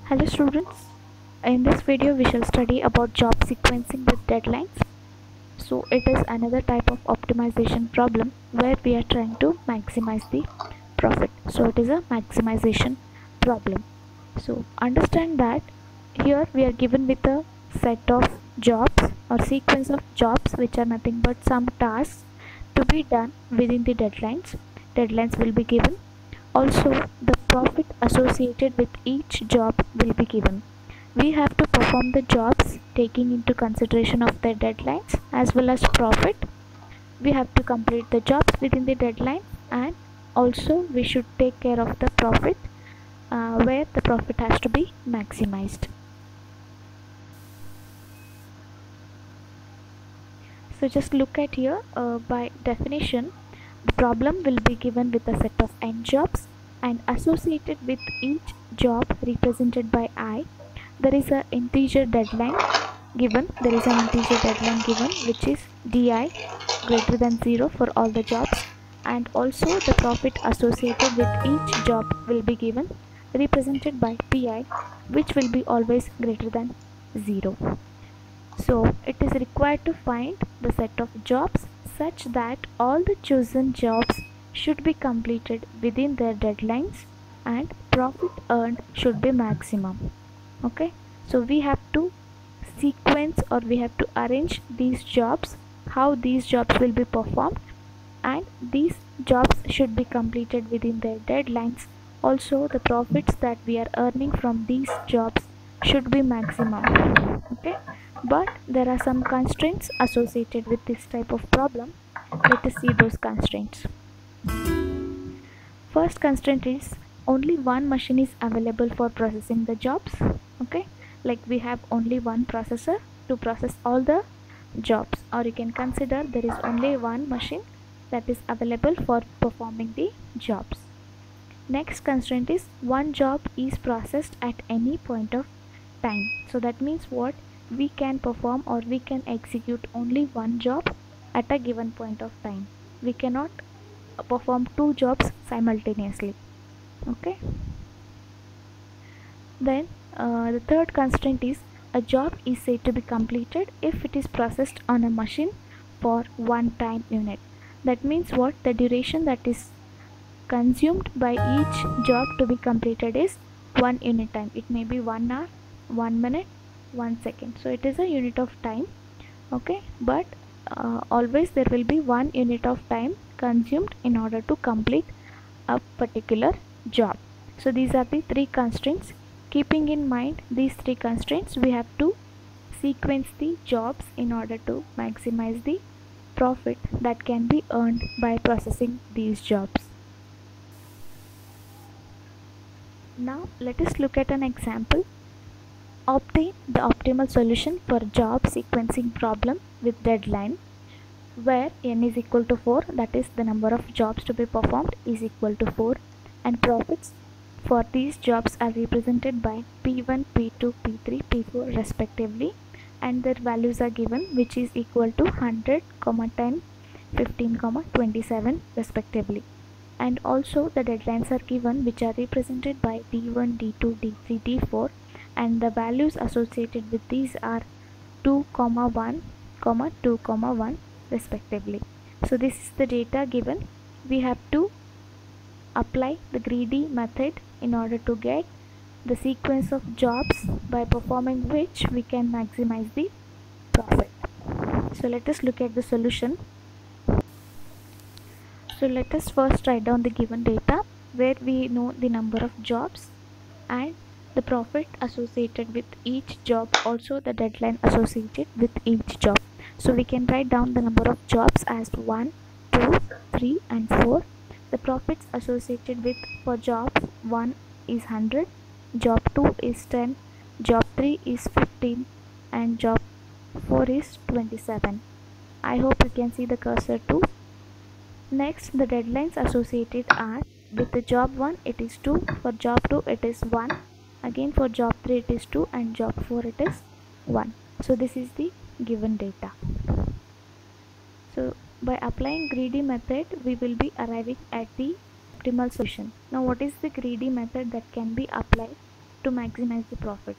Hello students, in this video we shall study about job sequencing with deadlines. So it is another type of optimization problem where we are trying to maximize the profit. So it is a maximization problem. So understand that here we are given with a set of jobs or sequence of jobs which are nothing but some tasks to be done within the deadlines. Deadlines will be given. Also, the profit associated with each job will be given. We have to perform the jobs taking into consideration of their deadlines as well as profit. We have to complete the jobs within the deadline, and also we should take care of the profit where the profit has to be maximized. So just look at here, by definition the problem will be given with a set of n jobs, and associated with each job represented by I there is an integer deadline given. There is an integer deadline given which is di greater than 0 for all the jobs, and also the profit associated with each job will be given represented by pi, which will be always greater than 0. So it is required to find the set of jobs such that all the chosen jobs should be completed within their deadlines and profit earned should be maximum. Okay, so we have to sequence or we have to arrange these jobs, how these jobs will be performed, and these jobs should be completed within their deadlines. Also the profits that we are earning from these jobs should be maximum. Okay, but there are some constraints associated with this type of problem. Let us see those constraints. First constraint is only one machine is available for processing the jobs. Okay, like we have only one processor to process all the jobs, or you can consider there is only one machine that is available for performing the jobs. Next constraint is one job is processed at any point of time. So that means what, we can perform or we can execute only one job at a given point of time. We cannot perform two jobs simultaneously. Okay, then the third constraint is a job is said to be completed if it is processed on a machine for one time unit. That means what, the duration that is consumed by each job to be completed is 1 unit time. It may be 1 hour, 1 minute, 1 second. So it is a unit of time. Okay, but always there will be 1 unit of time consumed in order to complete a particular job. So these are the three constraints. Keeping in mind these three constraints, we have to sequence the jobs in order to maximize the profit that can be earned by processing these jobs. Now let us look at an example. Obtain the optimal solution for job sequencing problem with deadline where n is equal to 4, that is the number of jobs to be performed is equal to 4, and profits for these jobs are represented by P1, P2, P3, P4 respectively, and their values are given which is equal to 100, 10, 15, 27 respectively. And also the deadlines are given which are represented by D1, D2, D3, D4, and the values associated with these are 2, 1, 2, 1 respectively. So this is the data given. We have to apply the greedy method in order to get the sequence of jobs by performing which we can maximize the profit. So let us look at the solution. So let us first write down the given data where we know the number of jobs and the profit associated with each job, also the deadline associated with each job. So we can write down the number of jobs as 1, 2, 3 and 4. The profits associated with for job 1 is 100, job 2 is 10, job 3 is 15 and job 4 is 27. I hope you can see the cursor too. Next, the deadlines associated are with the job 1 it is 2, for job 2 it is 1, again for job 3 it is 2 and job 4 it is 1. So this is the given data. So by applying greedy method we will be arriving at the optimal solution. Now what is the greedy method that can be applied to maximize the profit.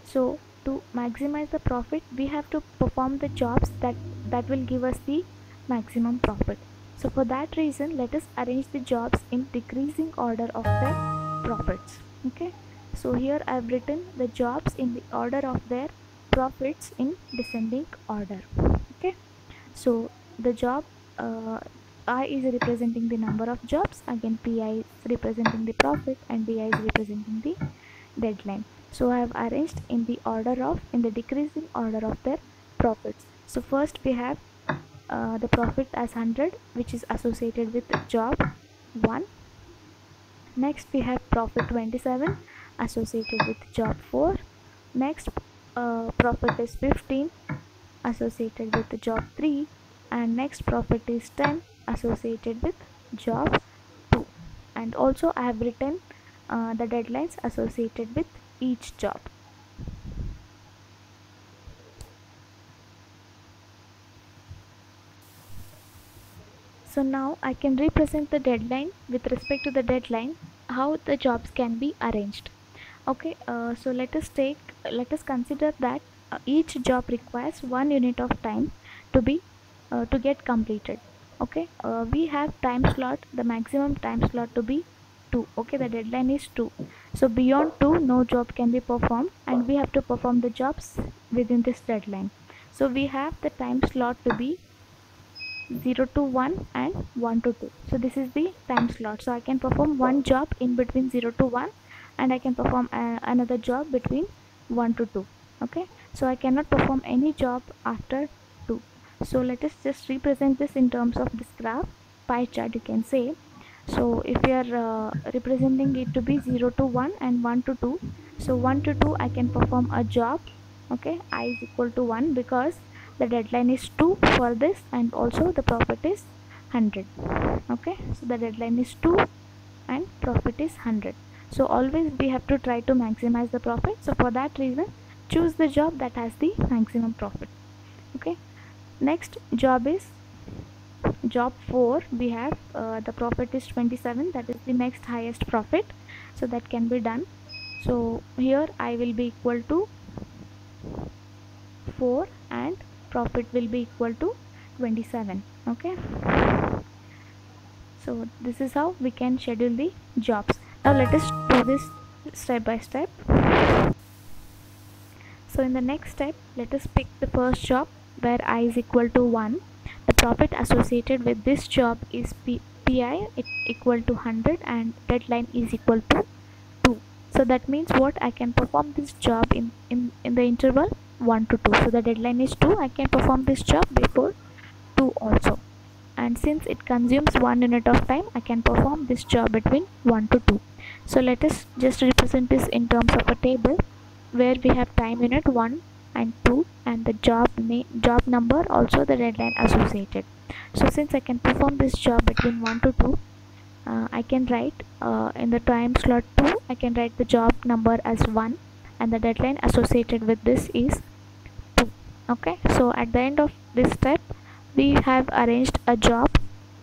So to maximize the profit, we have to perform the jobs that will give us the maximum profit. So for that reason, let us arrange the jobs in decreasing order of their profits. Okay, so here I have written the jobs in the order of their profits in descending order. Okay, so the job I is representing the number of jobs, again pi is representing the profit, and di is representing the deadline. So I have arranged in the decreasing order of their profits. So first we have the profit as 100, which is associated with job 1. Next we have profit 27 associated with job 4. Next profit is 15 associated with the job 3, and next profit is 10 associated with job 2. And also I have written the deadlines associated with each job. So now I can represent the deadline with respect to the deadline, how the jobs can be arranged. Okay, so let us consider that each job requires 1 unit of time to get completed. Okay, we have time slot, the maximum time slot to be 2. Okay, the deadline is 2. So beyond 2 no job can be performed, and we have to perform the jobs within this deadline. So we have the time slot to be 0 to 1 and 1 to 2. So this is the time slot. So I can perform one job in between 0 to 1, and I can perform another job between 1 to 2. Okay, so I cannot perform any job after 2. So let us just represent this in terms of this graph, pie chart you can say. So if we are representing it to be 0 to 1 and 1 to 2, so 1 to 2 I can perform a job. Okay, I is equal to 1 because the deadline is 2 for this, and also the profit is 100. Okay, so the deadline is 2 and profit is 100. So always we have to try to maximize the profit. So for that reason, choose the job that has the maximum profit. Okay, next job is job 4. We have the profit is 27, that is the next highest profit, so that can be done. So here I will be equal to 4 and profit will be equal to 27. Okay, so this is how we can schedule the jobs. Now let us do this step by step. So in the next step, let us pick the first job where I is equal to 1. The profit associated with this job is pi equal to 100, and deadline is equal to 2. So that means what, I can perform this job in the interval 1 to 2. So the deadline is 2, I can perform this job before 2 also. And since it consumes 1 unit of time, I can perform this job between 1 to 2. So let us just represent this in terms of a table where we have time unit 1 and 2, and the job number, also the deadline associated. So since I can perform this job between 1 to 2, I can write in the time slot 2, I can write the job number as 1, and the deadline associated with this is 2. Okay, so at the end of this step we have arranged a job.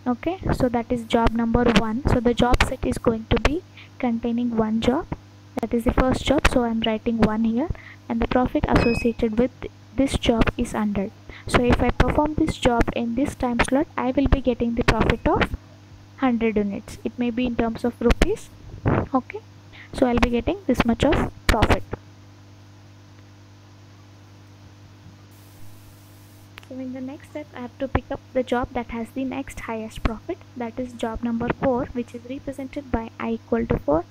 Okay, so that is job number 1. So the job set is going to be containing one job, that is the first job, so I am writing 1 here, and the profit associated with this job is 100. So if I perform this job in this time slot, I will be getting the profit of 100 units. It may be in terms of rupees. Okay, so I'll be getting this much of profit. So in the next step, I have to pick up the job that has the next highest profit, that is job number 4, which is represented by I equal to 4,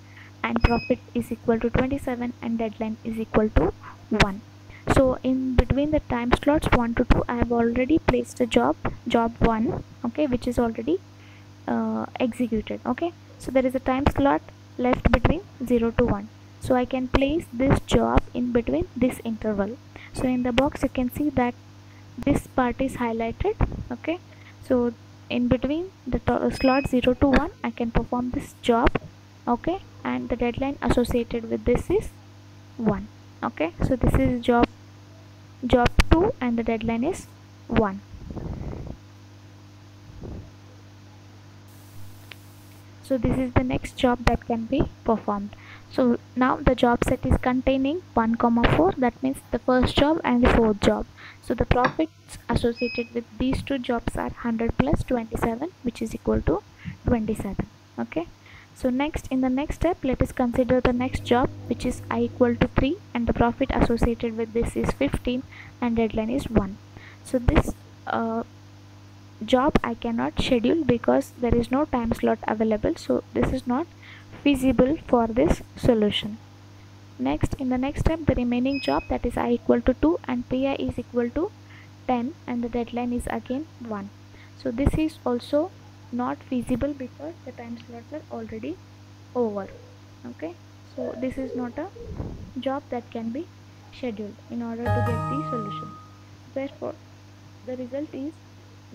and profit is equal to 27, and deadline is equal to 1. So in between the time slots 1 to 2, I have already placed a job 1, okay, which is already executed. Okay, so there is a time slot left between 0 to 1, so I can place this job in between this interval. So in the box you can see that this part is highlighted. Okay, so in between the slot 0 to 1, I can perform this job. Okay, and the deadline associated with this is 1. Okay, so this is job 2, and the deadline is 1. So this is the next job that can be performed. So now the job set is containing 1 comma 4, that means the first job and the fourth job. So the profits associated with these two jobs are 100 plus 27, which is equal to 27. Okay, so next, in the next step, let us consider the next job, which is I equal to 3, and the profit associated with this is 15 and deadline is 1. So this job I cannot schedule because there is no time slot available, so this is not feasible for this solution. Next, in the next step, the remaining job, that is I equal to 2 and pi is equal to 10 and the deadline is again 1. So this is also not feasible because the time slots are already over. Okay, so this is not a job that can be scheduled in order to get the solution. Therefore the result is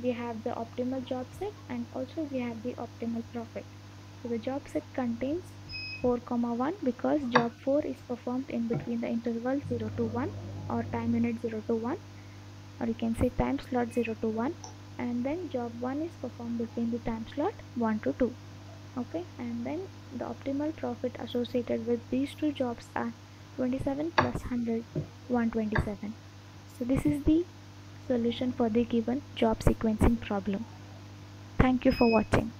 we have the optimal job set and also we have the optimal profit. So the job set contains 4 comma 1 because job 4 is performed in between the interval 0 to 1 or time unit 0 to 1, or you can say time slot 0 to 1, and then job 1 is performed between the time slot 1 to 2. Okay, and then the optimal profit associated with these two jobs are 27 plus 100, 127. So this is the solution for the given job sequencing problem. Thank you for watching.